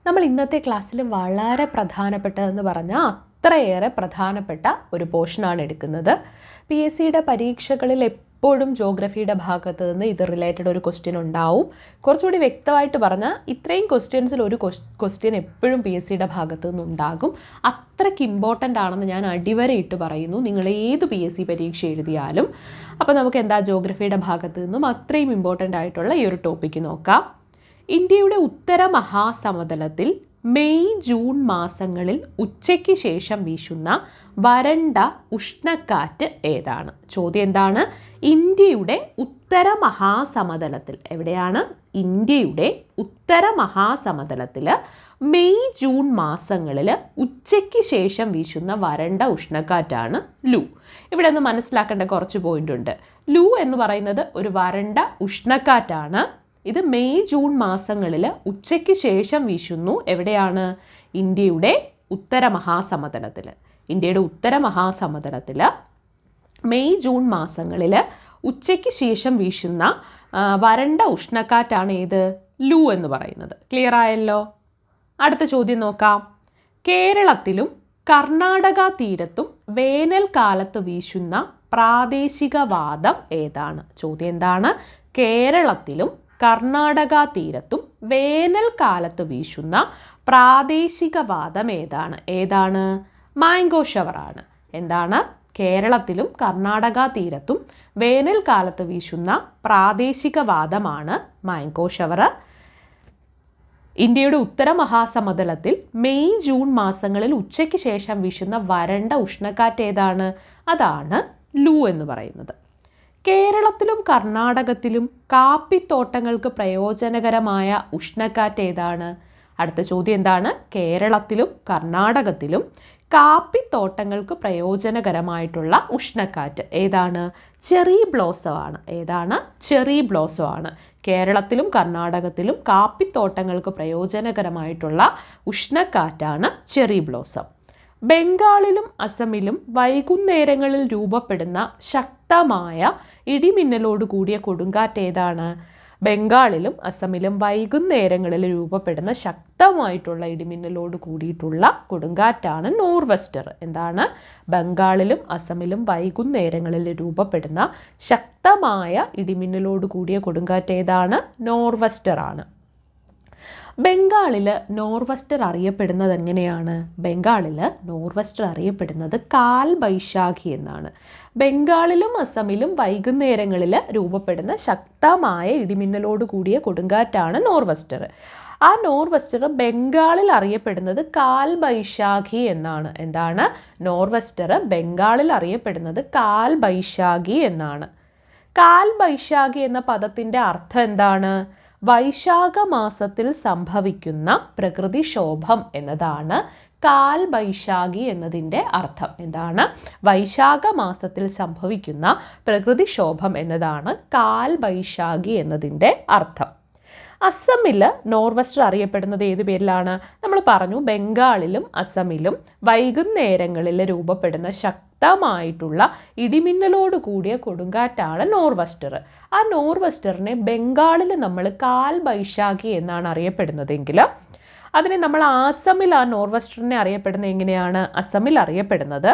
നമ്മൾ ഇന്നത്തെ ക്ലാസ്സിൽ വളരെ പ്രധാനപ്പെട്ടതെന്ന് പറഞ്ഞാൽ അത്രയേറെ പ്രധാനപ്പെട്ട ഒരു പോർഷനാണ് എടുക്കുന്നത്. പി എസ് സിയുടെ പരീക്ഷകളിൽ എപ്പോഴും ജോഗ്രഫിയുടെ ഭാഗത്ത് നിന്ന് ഇത് റിലേറ്റഡ് ഒരു ക്വസ്റ്റ്യൻ ഉണ്ടാവും. കുറച്ചുകൂടി വ്യക്തമായിട്ട് പറഞ്ഞാൽ ഇത്രയും ക്വസ്റ്റ്യൻസിൽ ഒരു ക്വസ്റ്റ്യൻ എപ്പോഴും പി എസ് സിയുടെ ഭാഗത്ത് നിന്നുണ്ടാകും. അത്രയ്ക്ക് ഇമ്പോർട്ടൻ്റ് ആണെന്ന് ഞാൻ അടിവരയിട്ട് പറയുന്നു, നിങ്ങൾ ഏത് പി എസ് സി പരീക്ഷ എഴുതിയാലും. അപ്പോൾ നമുക്ക് എന്താ ജോഗ്രഫിയുടെ ഭാഗത്ത് നിന്നും അത്രയും ഇമ്പോർട്ടൻ്റ് ആയിട്ടുള്ള ഈ ഒരു ടോപ്പിക്ക് നോക്കാം. ഇന്ത്യയുടെ ഉത്തര മഹാസമതലത്തിൽ മെയ് ജൂൺ മാസങ്ങളിൽ ഉച്ചയ്ക്ക് ശേഷം വീശുന്ന വരണ്ട ഉഷ്ണക്കാറ്റ് ഏതാണ്? ചോദ്യം എന്താണ്? ഇന്ത്യയുടെ ഉത്തര മഹാസമതലത്തിൽ, എവിടെയാണ്? ഇന്ത്യയുടെ ഉത്തര മഹാസമതലത്തിൽ മെയ് ജൂൺ മാസങ്ങളിൽ ഉച്ചയ്ക്ക് ശേഷം വീശുന്ന വരണ്ട ഉഷ്ണക്കാറ്റാണ് ലൂ. ഇവിടെ ഒന്ന് മനസ്സിലാക്കേണ്ട കുറച്ച് പോയിന്റ് ഉണ്ട്. ലൂ എന്ന് പറയുന്നത് ഒരു വരണ്ട ഉഷ്ണക്കാറ്റാണ്. ഇത് മെയ് ജൂൺ മാസങ്ങളിൽ ഉച്ചയ്ക്ക് ശേഷം വീശുന്നു. എവിടെയാണ്? ഇന്ത്യയുടെ ഉത്തര മഹാസമതലത്തിൽ. ഇന്ത്യയുടെ ഉത്തര മഹാസമതലത്തിൽ മെയ് ജൂൺ മാസങ്ങളിൽ ഉച്ചയ്ക്ക് ശേഷം വീശുന്ന വരണ്ട ഉഷ്ണക്കാറ്റാണ് ഏത്? ലൂ എന്ന് പറയുന്നത്. ക്ലിയർ ആയല്ലോ? അടുത്ത ചോദ്യം നോക്കാം. കേരളത്തിലും കർണാടക തീരത്തും വേനൽക്കാലത്ത് വീശുന്ന പ്രാദേശിക വാദം ഏതാണ്? ചോദ്യം എന്താണ്? കേരളത്തിലും കർണാടക തീരത്തും വേനൽക്കാലത്ത് വീശുന്ന പ്രാദേശിക വാദം ഏതാണ്? ഏതാണ്? മാംഗോ ഷവറാണ്. എന്താണ്? കേരളത്തിലും കർണാടക തീരത്തും വേനൽക്കാലത്ത് വീശുന്ന പ്രാദേശിക വാദമാണ് മാംഗോ ഷവർ. ഇന്ത്യയുടെ ഉത്തര മഹാസമതലത്തിൽ മെയ് ജൂൺ മാസങ്ങളിൽ ഉച്ചയ്ക്ക് ശേഷം വീശുന്ന വരണ്ട ഉഷ്ണക്കാറ്റ് ഏതാണ്? അതാണ് ലൂ എന്ന് പറയുന്നത്. കേരളത്തിലും കർണാടകത്തിലും കാപ്പിത്തോട്ടങ്ങൾക്ക് പ്രയോജനകരമായ ഉഷ്ണക്കാറ്റ് ഏതാണ്? അടുത്ത ചോദ്യം എന്താണ്? കേരളത്തിലും കർണാടകത്തിലും കാപ്പിത്തോട്ടങ്ങൾക്ക് പ്രയോജനകരമായിട്ടുള്ള ഉഷ്ണക്കാറ്റ് ഏതാണ്? ചെറി ബ്ലോസം ആണ്. ഏതാണ്? ചെറി ബ്ലോസം ആണ്. കേരളത്തിലും കർണാടകത്തിലും കാപ്പിത്തോട്ടങ്ങൾക്ക് പ്രയോജനകരമായിട്ടുള്ള ഉഷ്ണക്കാറ്റാണ് ചെറി ബ്ലോസം. ബംഗാളിലും അസമിലും വൈകുന്നേരങ്ങളിൽ രൂപപ്പെടുന്ന ശക്തമായ ഇടിമിന്നലോട് കൂടിയ കൊടുങ്കാറ്റ് ഏതാണ്? ബംഗാളിലും അസമിലും വൈകുന്നേരങ്ങളിൽ രൂപപ്പെടുന്ന ശക്തമായിട്ടുള്ള ഇടിമിന്നലോട് കൂടിയിട്ടുള്ള കൊടുങ്കാറ്റാണ് നോർവെസ്റ്റർ. എന്താണ്? ബംഗാളിലും അസമിലും വൈകുന്നേരങ്ങളിൽ രൂപപ്പെടുന്ന ശക്തമായ ഇടിമിന്നലോട് കൂടിയ കൊടുങ്കാറ്റ് ഏതാണ്? നോർവെസ്റ്റർ ആണ്. ബംഗാളിൽ നോർവെസ്റ്റർ അറിയപ്പെടുന്നത് എങ്ങനെയാണ്? ബംഗാളിൽ നോർവെസ്റ്റർ അറിയപ്പെടുന്നത് കാൽ ബൈശാഖി എന്നാണ്. ബംഗാളിലും അസമിലും വൈകുന്നേരങ്ങളിൽ രൂപപ്പെടുന്ന ശക്തമായ ഇടിമിന്നലോട് കൂടിയ കൊടുങ്കാറ്റാണ് നോർവെസ്റ്റർ. ആ നോർവെസ്റ്റർ ബംഗാളിൽ അറിയപ്പെടുന്നത് കാൽ ബൈശാഖി എന്നാണ്. എന്താണ്? നോർവെസ്റ്റർ ബംഗാളിൽ അറിയപ്പെടുന്നത് കാൽ ബൈശാഖി എന്നാണ്. കാൽ ബൈശാഖി എന്ന പദത്തിൻ്റെ അർത്ഥം എന്താണ്? വൈശാഖ മാസത്തിൽ സംഭവിക്കുന്ന പ്രകൃതിക്ഷോഭം എന്നതാണ് കാൽ ബൈശാഖി എന്നതിൻ്റെ അർത്ഥം. എന്താണ്? വൈശാഖ മാസത്തിൽ സംഭവിക്കുന്ന പ്രകൃതിക്ഷോഭം എന്നതാണ് കാൽ ബൈശാഖി എന്നതിൻ്റെ അർത്ഥം. അസമിൽ നോർവെസ്റ്റർ അറിയപ്പെടുന്നത് ഏത് പേരിലാണ്? നമ്മൾ പറഞ്ഞു, ബംഗാളിലും അസമിലും വൈകുന്നേരങ്ങളിൽ രൂപപ്പെടുന്ന ശക്തമായിട്ടുള്ള ഇടിമിന്നലോട് കൂടിയ കൊടുങ്കാറ്റാണ് നോർവെസ്റ്റർ. ആ നോർവെസ്റ്ററിനെ ബംഗാളിൽ നമ്മൾ കാൽ ബൈശാഖി എന്നാണ് അറിയപ്പെടുന്നതെങ്കിൽ അതിനെ നമ്മൾ ആസമിൽ ആ നോർവെസ്റ്ററിനെ അറിയപ്പെടുന്നത് എങ്ങനെയാണ്? അസമിൽ അറിയപ്പെടുന്നത്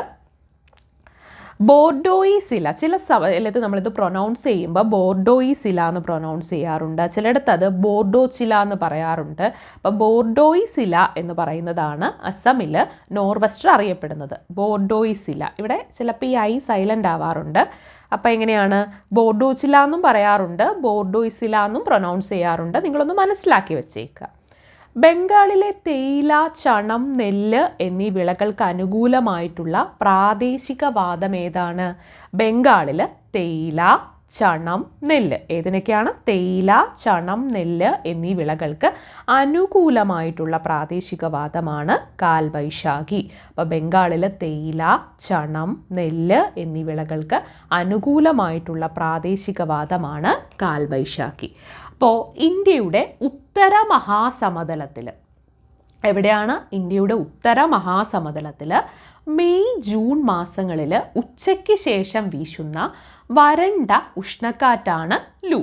ബോർഡോയി സില. ചില സ്ഥലത്ത് നമ്മളിത് പ്രൊനൗൺസ് ചെയ്യുമ്പോൾ ബോർഡോയി സില എന്ന് പ്രൊനൗൺസ് ചെയ്യാറുണ്ട്. ചിലയിടത്ത് അത് ബോർഡോ ചില എന്ന് പറയാറുണ്ട്. അപ്പോൾ ബോർഡോയി സില എന്ന് പറയുന്നതാണ് അസമിൽ നോർവെസ്റ്റർ അറിയപ്പെടുന്നത്. ബോർഡോയി സില. ഇവിടെ ചിലപ്പോൾ ഈ ഐ സൈലൻ്റ് ആവാറുണ്ട്. അപ്പോൾ എങ്ങനെയാണ്? ബോർഡോ ചില എന്നും പറയാറുണ്ട്, ബോർഡോയി സില എന്നും പ്രൊനൗൺസ് ചെയ്യാറുണ്ട്. നിങ്ങളൊന്ന് മനസ്സിലാക്കി വെച്ചേക്കുക. ബംഗാളിലെ തേയില, ചണം, നെല്ല് എന്നീ വിളകൾക്ക് അനുകൂലമായിട്ടുള്ള പ്രാദേശിക വാദം ഏതാണ്? ബംഗാളിൽ തേയില, ചണം, നെല്ല്. ഏതിനൊക്കെയാണ്? തേയില, ചണം, നെല്ല് എന്നീ വിളകൾക്ക് അനുകൂലമായിട്ടുള്ള പ്രാദേശിക വാദമാണ് കാൽ ബൈശാഖി. അപ്പോൾ ബംഗാളിൽ തേയില, ചണം, നെല്ല് എന്നീ വിളകൾക്ക് അനുകൂലമായിട്ടുള്ള പ്രാദേശിക വാദമാണ് കാൽ ബൈശാഖി. അപ്പോൾ ഇന്ത്യയുടെ ഉത്തര മഹാസമതലത്തിൽ, എവിടെയാണ്? ഇന്ത്യയുടെ ഉത്തര മഹാസമതലത്തിൽ മെയ് ജൂൺ മാസങ്ങളിൽ ഉച്ചയ്ക്ക് ശേഷം വീശുന്ന വരണ്ട ഉഷ്ണക്കാറ്റാണ് ലൂ.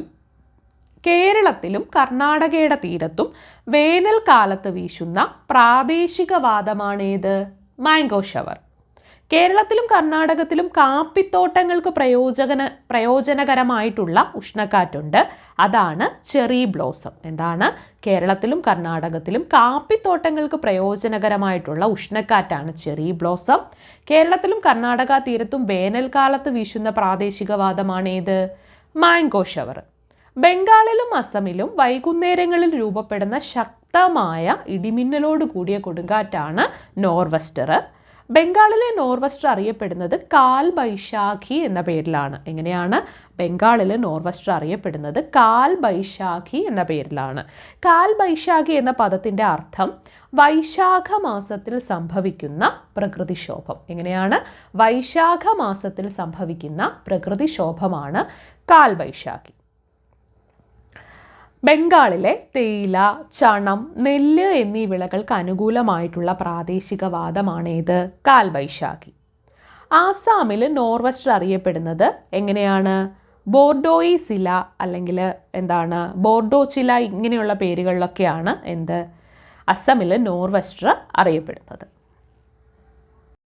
കേരളത്തിലും കർണാടകയുടെ തീരത്തും വേനൽക്കാലത്ത് വീശുന്ന പ്രാദേശികവാദമാണേത്? Mango shower. കേരളത്തിലും കർണാടകത്തിലും കാപ്പിത്തോട്ടങ്ങൾക്ക് പ്രയോജനകരമായിട്ടുള്ള ഉഷ്ണക്കാറ്റുണ്ട്. അതാണ് ചെറി ബ്ലോസം. എന്താണ്? കേരളത്തിലും കർണാടകത്തിലും കാപ്പിത്തോട്ടങ്ങൾക്ക് പ്രയോജനകരമായിട്ടുള്ള ഉഷ്ണക്കാറ്റാണ് ചെറി ബ്ലോസം. കേരളത്തിലും കർണാടക തീരത്തും വേനൽക്കാലത്ത് വീശുന്ന പ്രാദേശികവാദമാണേത്? Mango shower. ബംഗാളിലും അസമിലും വൈകുന്നേരങ്ങളിൽ രൂപപ്പെടുന്ന ശക്തമായ ഇടിമിന്നലോട് കൂടിയ കൊടുങ്കാറ്റാണ് നോർവെസ്റ്റർ. ബംഗാളിലെ നോർവെസ്റ്റർ അറിയപ്പെടുന്നത് കാൽ ബൈശാഖി എന്ന പേരിലാണ്. എങ്ങനെയാണ്? ബംഗാളിലെ നോർവെസ്റ്റർ അറിയപ്പെടുന്നത് കാൽ ബൈശാഖി എന്ന പേരിലാണ്. കാൽ ബൈശാഖി എന്ന പദത്തിൻ്റെ അർത്ഥം വൈശാഖ മാസത്തിൽ സംഭവിക്കുന്ന പ്രകൃതിക്ഷോഭം. എങ്ങനെയാണ്? വൈശാഖ മാസത്തിൽ സംഭവിക്കുന്ന പ്രകൃതിക്ഷോഭമാണ് കാൽ ബൈശാഖി. ബംഗാളിലെ തേയില, ചണം, നെല്ല് എന്നീ വിളകൾക്ക് അനുകൂലമായിട്ടുള്ള പ്രാദേശികവാദമാണേത്? കാൽ ബൈശാഖി. ആസാമിൽ നോർവെസ്റ്റർ അറിയപ്പെടുന്നത് എങ്ങനെയാണ്? ബോർഡോയി സില അല്ലെങ്കിൽ എന്താണ് ബോർഡോ ചില ഇങ്ങനെയുള്ള പേരുകളിലൊക്കെയാണ് എന്ത് അസമിൽ നോർവെസ്റ്റർ അറിയപ്പെടുന്നത്.